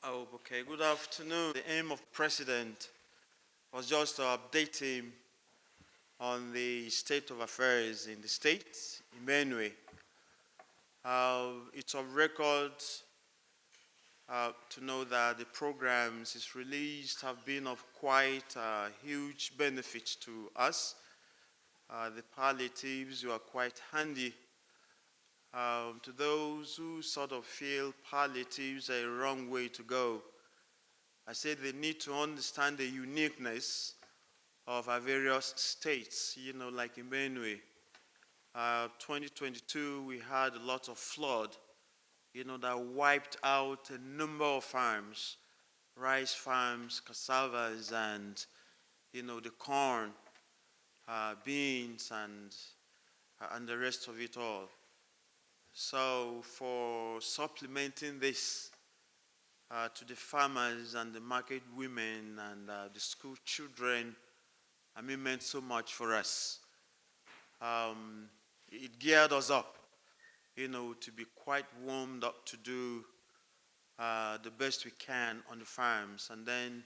Oh, okay. Good afternoon. The aim of the president was just to update him on the state of affairs in the state, in Benue. It's of record to know that the programs he's released have been of quite huge benefit to us. The palliatives were quite handy to those who sort of feel palliatives are a wrong way to go. I said they need to understand the uniqueness of our various states, like in Benue. 2022, we had a lot of flood, that wiped out a number of farms, rice farms, cassavas, and, the corn, beans, and the rest of it all. So for supplementing this to the farmers and the market women and the school children, meant so much for us. It geared us up, to be quite warmed up to do the best we can on the farms. And then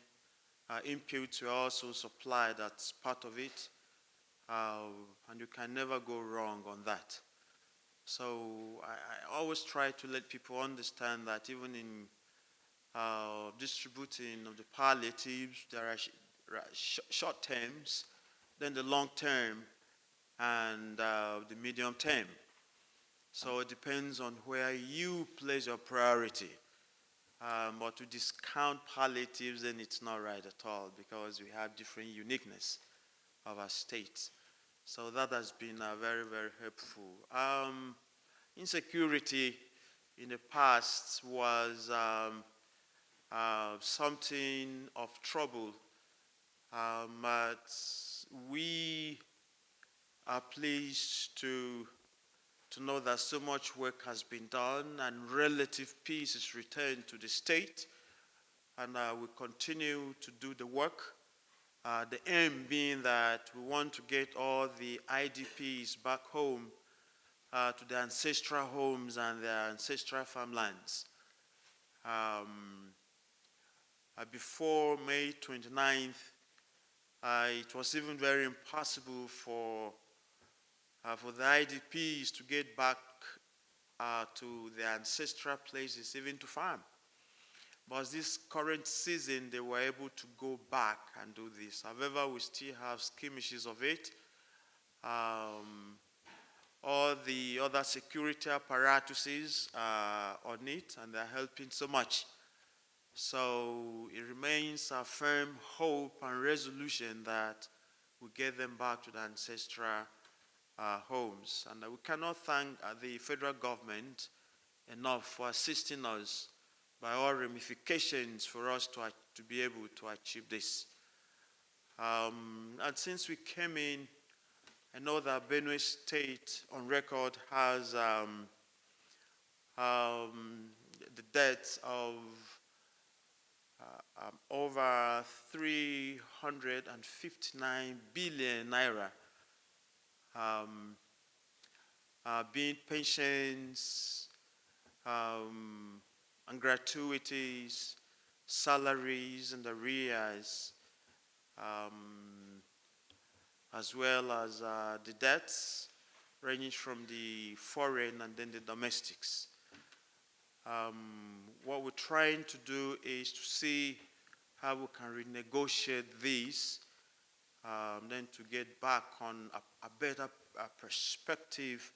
inputs were also supplied, that's part of it. And you can never go wrong on that. So I always try to let people understand that even in distributing of the palliatives, there are short terms, then the long term, and the medium term. So it depends on where you place your priority. But to discount palliatives, then it's not right at all because we have different uniqueness of our states. So that has been very, very helpful. Insecurity in the past was something of trouble, but we are pleased to know that so much work has been done and relative peace is returned to the state, and we continue to do the work. The aim being that we want to get all the IDPs back home to their ancestral homes and their ancestral farmlands. Before May 29th, it was even very impossible for the IDPs to get back to their ancestral places, even to farm. But this current season, they were able to go back and do this. However, we still have skirmishes of it. All the other security apparatuses are on it, and they're helping so much. So it remains a firm hope and resolution that we get them back to the ancestral homes. And we cannot thank the federal government enough for assisting us by all ramifications for us to be able to achieve this. And since we came in, I know that Benue State on record has the deaths of over 359 billion naira, being pensions and gratuities, salaries and arrears, as well as the debts ranging from the foreign and then the domestics. What we're trying to do is to see how we can renegotiate these, then to get back on a better perspective,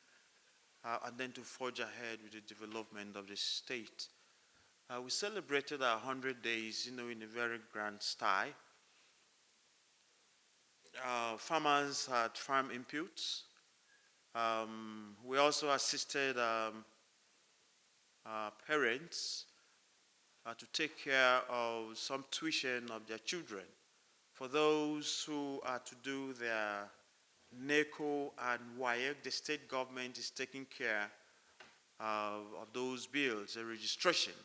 and then to forge ahead with the development of the state. We celebrated our 100 days, in a very grand style. Farmers had farm inputs. We also assisted parents to take care of some tuition of their children. For those who are to do their NECO and WAEC, the state government is taking care of those bills, the registration,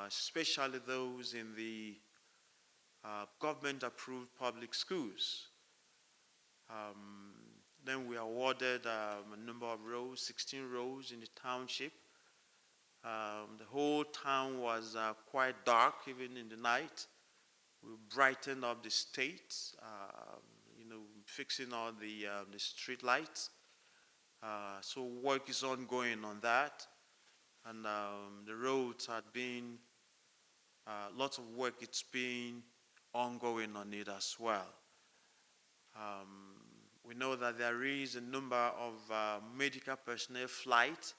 especially those in the government-approved public schools. Then we awarded a number of rows, 16 rows in the township. The whole town was was quite dark even in the night. We brightened up the state, fixing all the street lights. So work is ongoing on that, and the roads had been lots of work. It's been ongoing on it as well. We know that there is a number of medical personnel flight,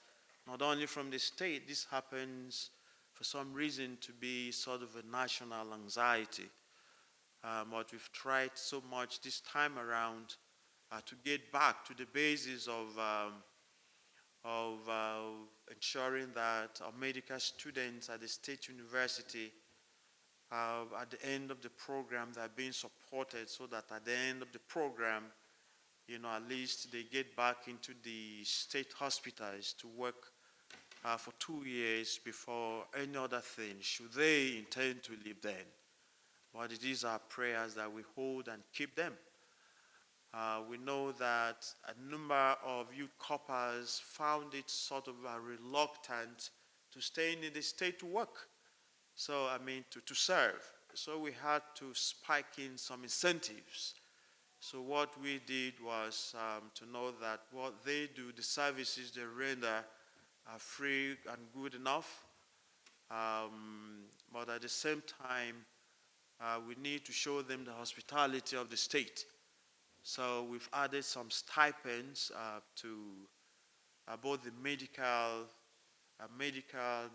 not only from the state. This happens for some reason to be sort of a national anxiety. But we've tried so much this time around to get back to the basis of ensuring that our medical students at the state university, at the end of the program, they're being supported so that at the end of the program, at least they get back into the state hospitals to work for 2 years before any other thing, should they intend to leave then. But it is our prayers that we hold and keep them. We know that a number of youth corpers found it sort of reluctant to stay in the state to work. So, to serve. So we had to spike in some incentives. So what we did was to know that what they do, the services they render, are free and good enough. But at the same time, we need to show them the hospitality of the state. So we've added some stipends to both the medical,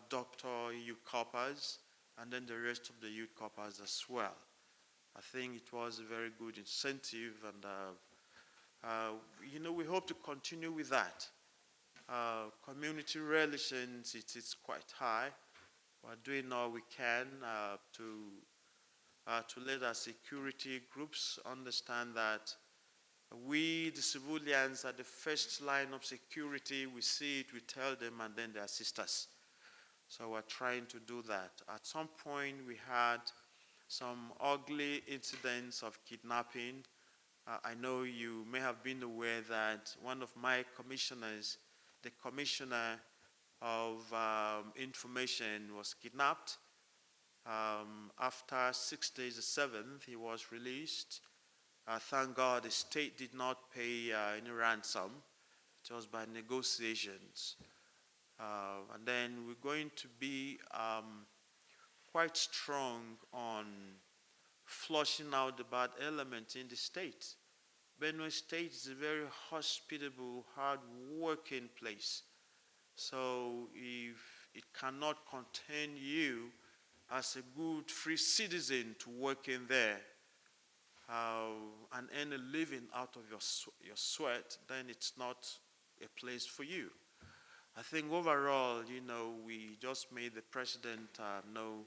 doctor, youth corpers, and then the rest of the youth corpers as well. I think it was a very good incentive, and we hope to continue with that. Community relations, it's quite high. We're doing all we can to let our security groups understand that we, the civilians, are the first line of security. We see it, we tell them, and then they assist us. So we're trying to do that. At some point, we had some ugly incidents of kidnapping. I know you may have been aware that one of my commissioners, the commissioner of information, was kidnapped. After 6 days, the 7th, he was released. Thank God the state did not pay any ransom. It was by negotiations. And then we're going to be quite strong on flushing out the bad elements in the state. Benue State is a very hospitable, hard-working place. So if it cannot contain you as a good, free citizen to work in there and earn a living out of your sweat, then it's not a place for you. I think overall, we just made the president know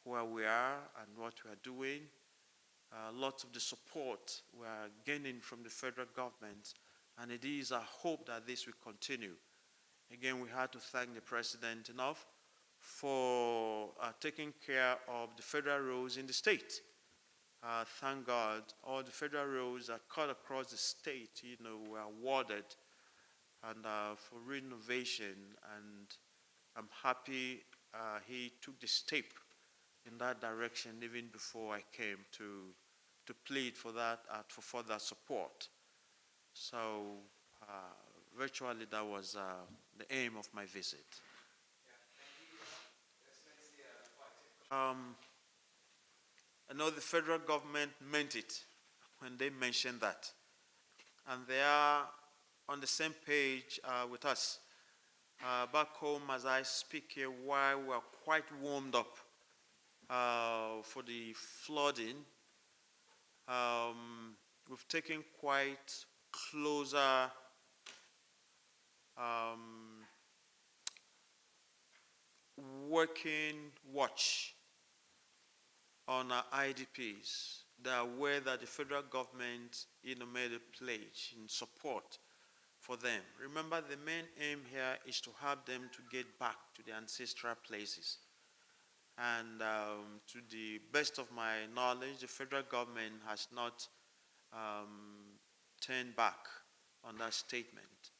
where we are and what we are doing. Lots of the support we are gaining from the federal government, and it is our hope that this will continue. Again, we had to thank the president enough for taking care of the federal roads in the state. Thank God, all the federal roads that cut across the state, were awarded and for renovation, and I'm happy he took the step in that direction even before I came to plead for that, for further support. So virtually that was the aim of my visit. I know the federal government meant it when they mentioned that, and they are on the same page with us. Back home, as I speak here, while we are quite warmed up for the flooding, we've taken quite closer working watch on our IDPs. They are aware that the federal government made a pledge in support for them. Remember, the main aim here is to help them to get back to their ancestral places. And to the best of my knowledge, the federal government has not turned back on that statement.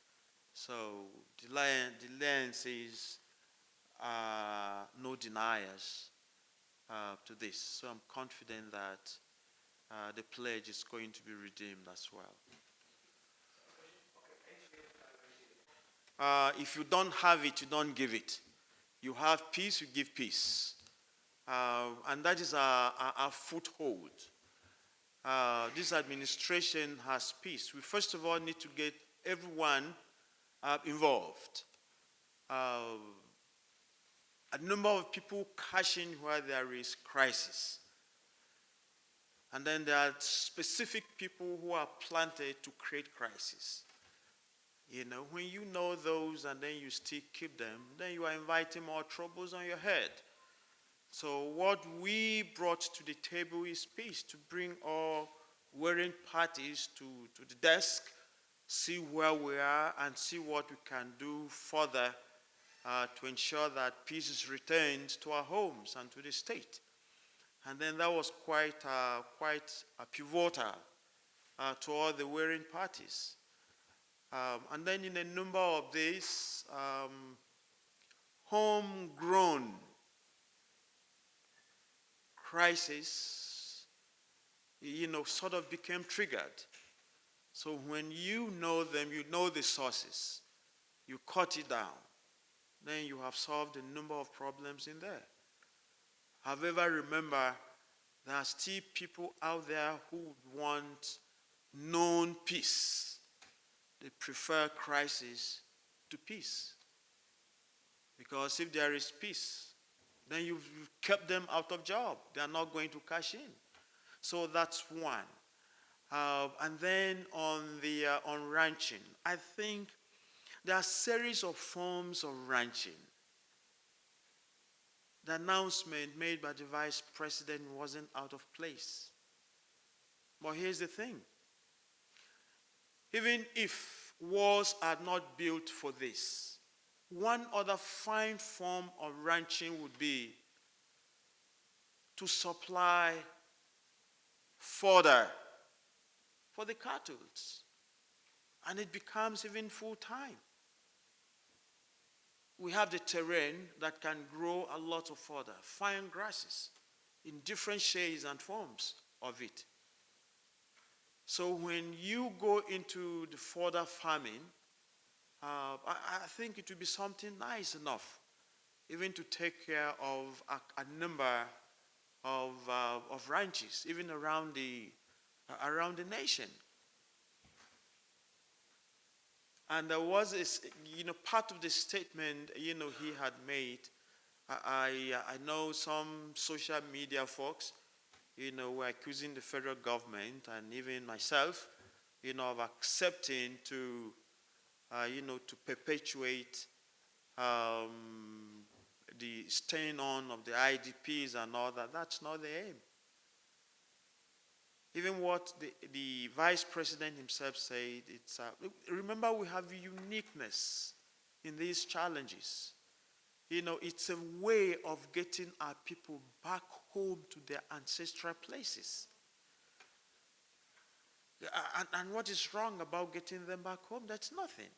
So the lens is no deniers to this. So I'm confident that the pledge is going to be redeemed as well. If you don't have it, you don't give it. You have peace, you give peace. And that is our foothold. This administration has peace. We first of all need to get everyone involved. A number of people cashing where there is crisis. And then there are specific people who are planted to create crisis. You know, when you know those and then you still keep them, then you are inviting more troubles on your head. So what we brought to the table is peace, to bring all warring parties to the desk, see where we are and see what we can do further to ensure that peace is returned to our homes and to the state. And then that was quite a pivotal to all the warring parties. And then in a number of these, homegrown crisis, sort of became triggered. So when you know them, you know the sources, you cut it down, then you have solved a number of problems in there. However, remember, there are still people out there who want known peace. They prefer crisis to peace. Because if there is peace, then you've kept them out of job. They are not going to cash in. So that's one. And then on ranching, I think there are a series of forms of ranching. The announcement made by the vice president wasn't out of place. But here's the thing. Even if walls are not built for this, one other fine form of ranching would be to supply fodder for the cattle. And it becomes even full-time. We have the terrain that can grow a lot of fodder, fine grasses, in different shades and forms of it. So when you go into the fodder farming, I think it will be something nice enough, even to take care of a number of ranches, even around the nation. And there was part of the statement, he had made. I know some social media folks, were accusing the federal government and even myself, of accepting to perpetuate the staying on of the IDPs and all that. That's not the aim. Even what the vice president himself said, remember we have uniqueness in these challenges. It's a way of getting our people back home to their ancestral places. And what is wrong about getting them back home? That's nothing.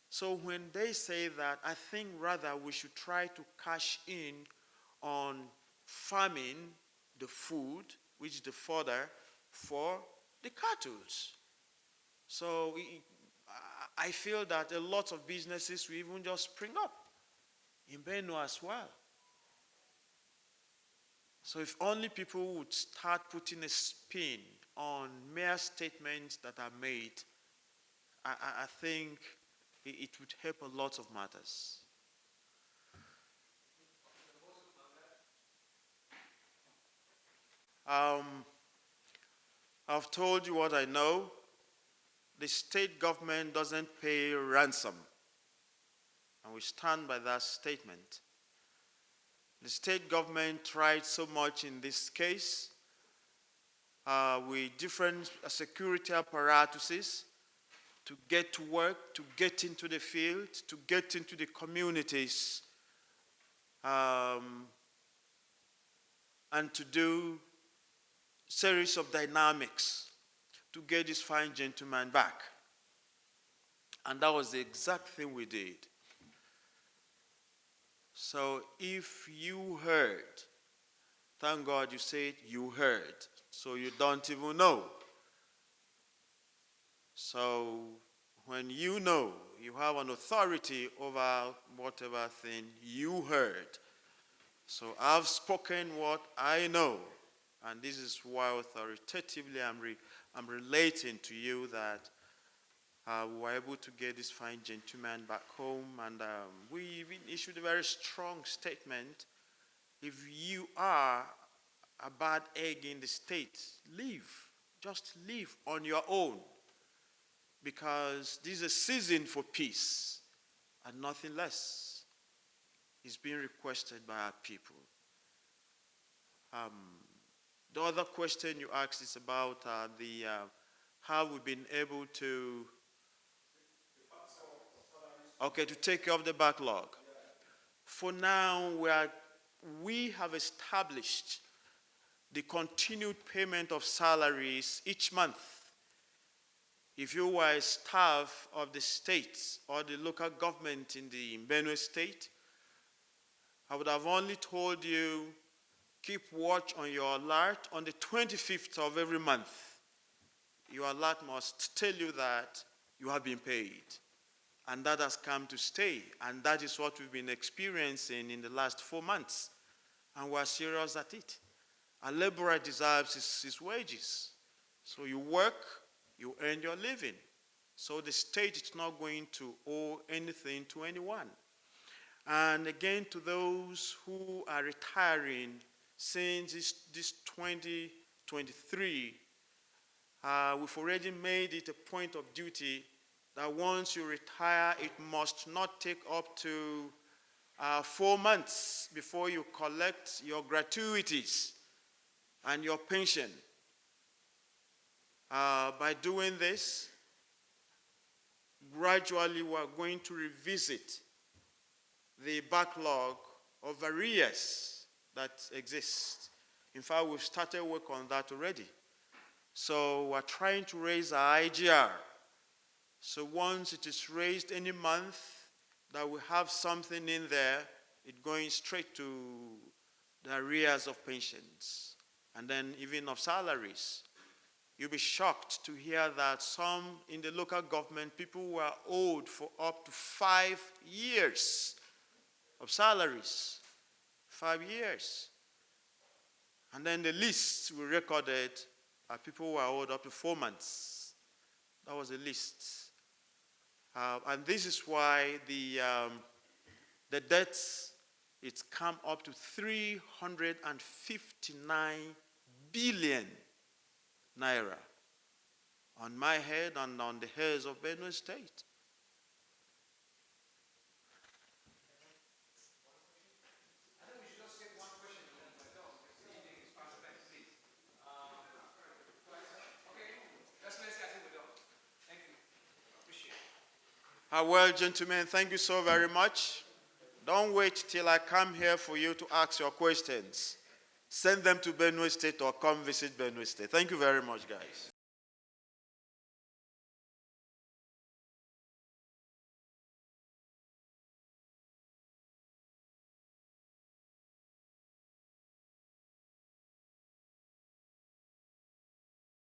So when they say that, I think rather we should try to cash in on farming the food, which is the fodder, for the cattle. So I feel that a lot of businesses will even just spring up in Benue as well. So if only people would start putting a spin on mere statements that are made, I think it would help a lot of matters. I've told you what I know. The state government doesn't pay ransom. And we stand by that statement. The state government tried so much in this case with different security apparatuses to get to work, to get into the field, to get into the communities, and to do series of dynamics to get this fine gentleman back. And that was the exact thing we did. So if you heard, thank God you said you heard, so you don't even know. So when you know, you have an authority over whatever thing you heard. So I've spoken what I know, and this is why authoritatively I'm relating to you that we were able to get this fine gentleman back home, and we even issued a very strong statement. If you are a bad egg in the state, leave. Just leave on your own, because this is a season for peace and nothing less is being requested by our people. Um, the other question you asked is about how we've been able to, okay, to take care of the backlog. For now, we have established the continued payment of salaries each month. If you were a staff of the state or the local government in the Benue state, I would have only told you, keep watch on your alert on the 25th of every month. Your alert must tell you that you have been paid. And that has come to stay. And that is what we've been experiencing in the last 4 months. And we're serious at it. A laborer deserves his wages. So you work, you earn your living. So the state is not going to owe anything to anyone. And again, to those who are retiring since this 2023, we've already made it a point of duty that once you retire, it must not take up to 4 months before you collect your gratuities and your pension. By doing this, gradually we're going to revisit the backlog of arrears that exist. In fact, we've started work on that already. So we're trying to raise our IGR. So once it is raised any month, that we have something in there, it going straight to the arrears of pensions, and then even of salaries. You'll be shocked to hear that some in the local government, people were owed for up to 5 years of salaries. 5 years. And then the list we recorded, people were owed up to 4 months. That was the list. And this is why the debts, it's come up to 359 billion naira on my head and on the heads of Benue State. Well, gentlemen, thank you so very much. Don't wait till I come here for you to ask your questions. Send them to Benue State or come visit Benue State. Thank you very much, guys.